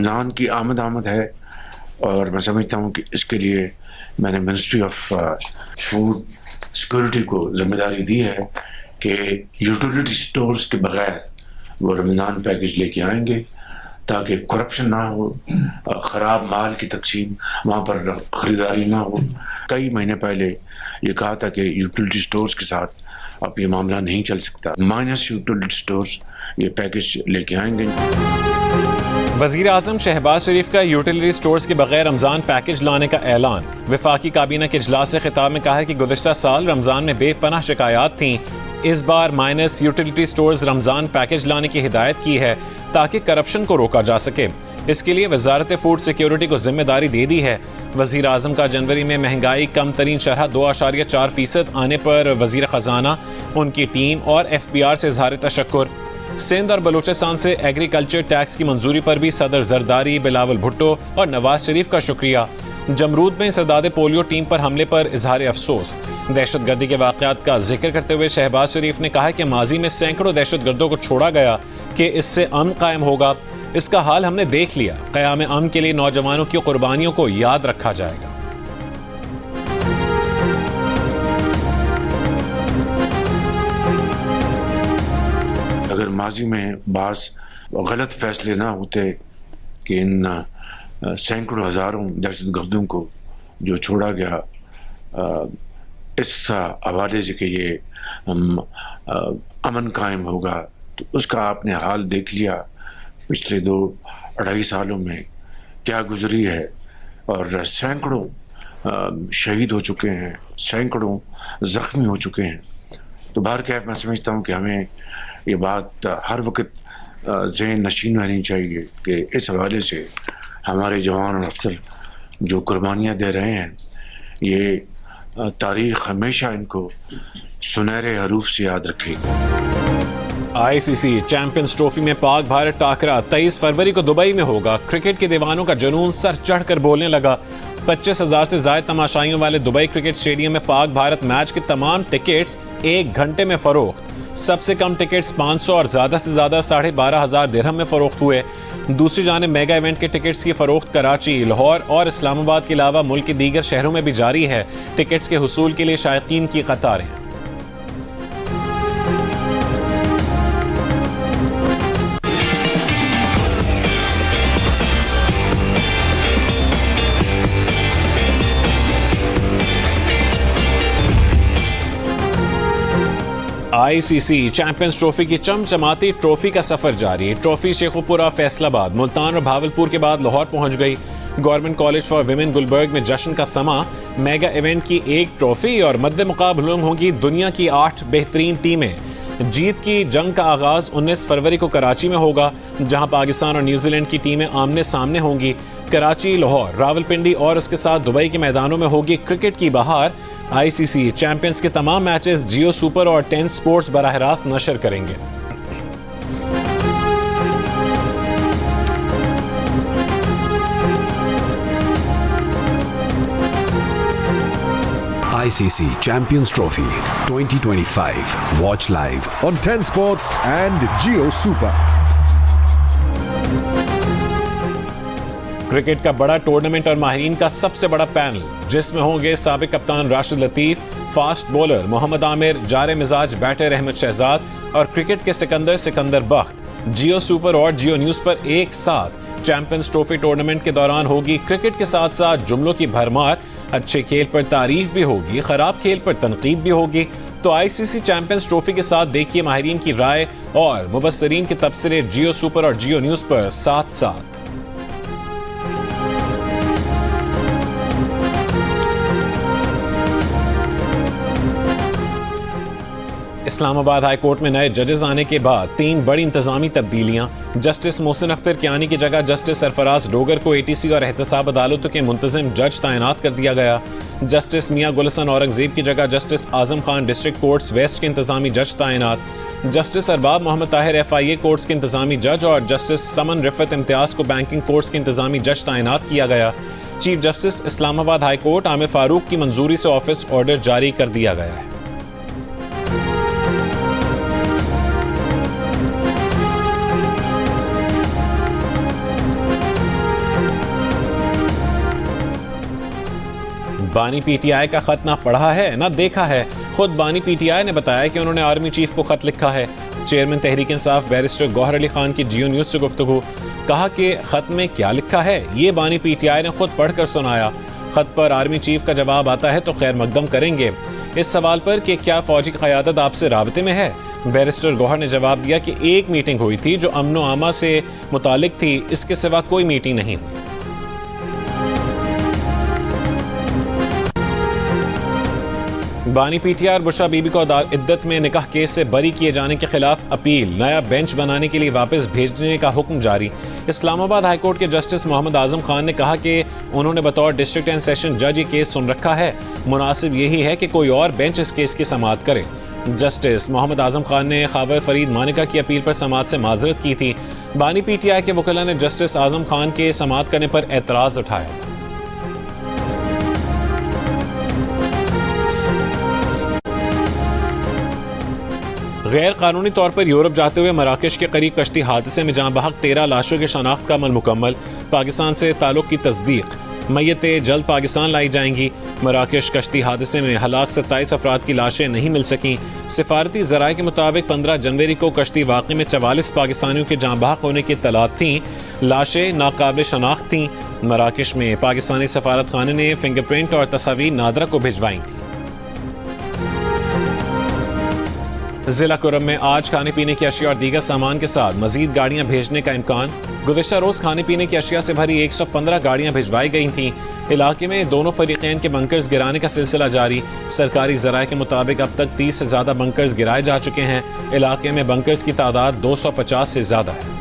रमज़ान की आमद है और मैं समझता हूँ कि इसके लिए मैंने मिनिस्ट्री ऑफ फूड सिक्योरिटी को जिम्मेदारी दी है कि यूटिलिटी स्टोर्स के बगैर वो रमज़ान पैकेज लेके आएंगे ताकि करप्शन ना हो, ख़राब माल की तकसीम वहाँ पर ख़रीदारी ना हो। कई महीने पहले ये कहा था कि यूटिलिटी स्टोर्स के साथ अब ये मामला नहीं चल सकता, माइनस यूटिलिटी स्टोर्स ये पैकेज लेके आएंगे। वज़ीर आज़म शहबाज शरीफ का यूटिलिटी स्टोर्स के बगैर रमज़ान पैकेज लाने का ऐलान। वफाकी काबीना के इजलास से खिताब में कहा है कि गुज़िश्ता साल रमज़ान में बेपनाह शिकायत थीं। इस बार माइनस यूटिलिटी स्टोर्स रमज़ान पैकेज लाने की हिदायत की है ताकि करप्शन को रोका जा सके। इसके लिए वजारत फूड सिक्योरिटी को जिम्मेदारी दे दी है। वज़ीर आज़म का जनवरी में महंगाई कम तरीन शरह 2.4% आने पर वज़ीर ख़जाना, उनकी टीम और FBR से इज़हार तशक्कुर। सिंध और बलूचिस्तान से एग्रीकल्चर टैक्स की मंजूरी पर भी सदर जरदारी, बिलावल भुट्टो और नवाज शरीफ का शुक्रिया। जमरूद में सदाद पोलियो टीम पर हमले पर इजहार अफसोस। दहशत गर्दी के वाक़यात का जिक्र करते हुए शहबाज शरीफ ने कहा कि माजी में सैकड़ों दहशत गर्दों को छोड़ा गया कि इससे अमन कायम होगा। इसका हाल हमने देख लिया। क़याम अमन के लिए नौजवानों की कुर्बानियों को याद रखा जाएगा। अगर माजी में बास गलत फैसले ना होते कि इन सैकड़ों हज़ारों दहशत गर्दों को जो छोड़ा गया, इस हवाले से कि ये अमन कायम होगा, तो उसका आपने हाल देख लिया। पिछले 2-2.5 सालों में क्या गुजरी है और सैकड़ों शहीद हो चुके हैं, सैकड़ों ज़ख्मी हो चुके हैं। तो बहरकैफ मैं समझता हूँ कि हमें ये बात हर वक्त ज़हन नशीन रहनी चाहिए कि इस हवाले से हमारे जवान और अफसर जो कुर्बानियाँ दे रहे हैं, ये तारीख़ हमेशा इनको सुनहरे हरूफ से याद रखेगी। ICC चैंपियंस ट्रॉफी में पाक भारत टाकरा 23 फरवरी को दुबई में होगा। क्रिकेट के दीवानों का जुनून सर चढ़कर बोलने लगा। 25,000 से ज्यादा तमाशाइयों वाले दुबई क्रिकेट स्टेडियम में पाक भारत मैच के तमाम टिकट्स 1 घंटे में फरोख्त। सबसे कम टिकट्स 500 और ज्यादा से ज्यादा 12,500 दिरहम में फरोख्त हुए। दूसरी जानिब मेगा इवेंट के टिकट्स की फरोख्त कराची, लाहौर और इस्लामाबाद के अलावा मुल्क के दीगर शहरों में भी जारी है। टिकट्स के हुसूल के लिए शायकीन की कतारें। ICC चैंपियंस ट्रॉफी की चमचमाती ट्रॉफी का सफर जारी। ट्रॉफी शेखुपुरा, फैसलाबाद, मुल्तान और भावलपुर के बाद लाहौर पहुंच गई। Government college for women Gulberg में जश्न का समा। मेगा इवेंट की 1 ट्रॉफी और मद्दे मुकाबलों होंगी दुनिया की 8 बेहतरीन टीमें। जीत की जंग का आगाज 19 फरवरी को कराची में होगा, जहां पाकिस्तान और न्यूजीलैंड की टीमें आमने सामने होंगी। कराची, लाहौर, रावलपिंडी और उसके साथ दुबई के मैदानों में होगी क्रिकेट की बहार। ICC चैंपियंस के तमाम मैचेस जियो सुपर और 10 स्पोर्ट्स बराह रास्त नशर करेंगे। ICC Champions Trophy 2025. Watch live on 10 Sports and Jio Super. Cricket का बड़ा टूर्नामेंट और माहिरीन का सबसे बड़ा पैनल, जिसमें होंगे साबिक कप्तान राशिद लतीफ, फास्ट बॉलर मोहम्मद आमिर, जारे मिजाज बैटर अहमद शहजाद और क्रिकेट के सिकंदर बख्त। जियो सुपर और जियो न्यूज पर एक साथ चैंपियंस ट्रॉफी टूर्नामेंट के दौरान होगी क्रिकेट के साथ साथ जुमलों की भरमार। अच्छे खेल पर तारीफ भी होगी, खराब खेल पर तनकीद भी होगी। तो ICC चैंपियंस ट्रॉफी के साथ देखिए माहिरीन की राय और मुबस्सरीन के तबसरे जियो सुपर और जियो न्यूज पर साथ साथ। इस्लामाबाद हाई कोर्ट में नए जजेस आने के बाद 3 बड़ी इंतजामी तब्दीलियां। जस्टिस मोहसिन अख्तर कियानी की जगह जस्टिस सरफराज डोगर को ATC और एहतसाब अदालतों के मुंतजिम जज तैनात कर दिया गया। जस्टिस मियां गुलशन औरंगजेब की जगह justice Azam Khan district courts west के इंतजामी जज तैनात। Justice Arbab Mohammad Tahir FIA courts के इंतजामी जज और जस्टिस समन रिफत इम्तियाज को बैंकिंग कोर्ट्स के इंतजामी जज तैनात किया गया। Chief justice Islamabad high court Aamir Farooq की मंजूरी से ऑफिस ऑर्डर जारी कर दिया गया है। बानी पीटीआई का खत ना पढ़ा है ना देखा है। खुद बानी पीटीआई ने बताया कि उन्होंने आर्मी चीफ को खत लिखा है। चेयरमैन तहरीक इंसाफ बैरिस्टर गौहर अली खान की जियो न्यूज से गुफ्तगू, कहा कि खत में क्या लिखा है ये बानी पीटीआई ने खुद पढ़कर सुनाया। खत पर आर्मी चीफ का जवाब आता है तो खैर मकदम करेंगे। इस सवाल पर कि क्या फौजी क़यादत आपसे राबते में है, बैरिस्टर गौहर ने जवाब दिया कि एक मीटिंग हुई थी जो अमनो आमा से मुतालिक थी, इसके सिवा कोई मीटिंग नहीं। बानी पीटीआई और बुशरा बीबी को इद्दत में निकाह केस से बरी किए जाने के खिलाफ अपील, नया बेंच बनाने के लिए वापस भेजने का हुक्म जारी। इस्लामाबाद हाईकोर्ट के जस्टिस मोहम्मद आजम खान ने कहा कि उन्होंने बतौर डिस्ट्रिक्ट एंड सेशन जज ये केस सुन रखा है, मुनासिब यही है कि कोई और बेंच इस केस की समाअत करे। जस्टिस मोहम्मद आजम खान ने ख़ावर फरीद मानिका की अपील पर समाअत से माजरत की थी। बानी पीटीआई के वकील ने जस्टिस आजम खान के समाअत करने पर एतराज़ उठाया। गैर कानूनी तौर पर यूरोप जाते हुए मराकश के करीब कश्ती हादसे में जहां बहक 13 लाशों की शनाख्त का अमल मुकम्मल, पाकिस्तान से ताल्लुक की तस्दीक, मैयतें जल्द पाकिस्तान लाई जाएंगी। मराकश कश्ती हादसे में हलाक 27 अफराद की लाशें नहीं मिल सकीं। सिफारती ज़राए के मुताबिक 15 जनवरी को कश्ती वाक़े में 44 पाकिस्तानियों के जहां बहक होने की इत्तलात थीं। लाशें नाकाबिल शनाख्त थीं। मराकश में पाकिस्तानी सफारत खाने ने फिंगरप्रिंट और तस्वीर नादरा को भिजवाई थी। जिला कुरम में आज खाने पीने की अशिया और दीगर सामान के साथ मजीद गाड़ियां भेजने का इम्कान। गुज़िश्ता रोज खाने पीने की अशिया से भरी 115 गाड़ियां भिजवाई गई थीं। इलाके में दोनों फरीकैन के बंकर्स गिराने का सिलसिला जारी। सरकारी ज़राए के मुताबिक अब तक 30 से ज़्यादा बंकर्स गिराए जा चुके हैं। इलाके में बंकर्स की तादाद 250 से ज़्यादा है।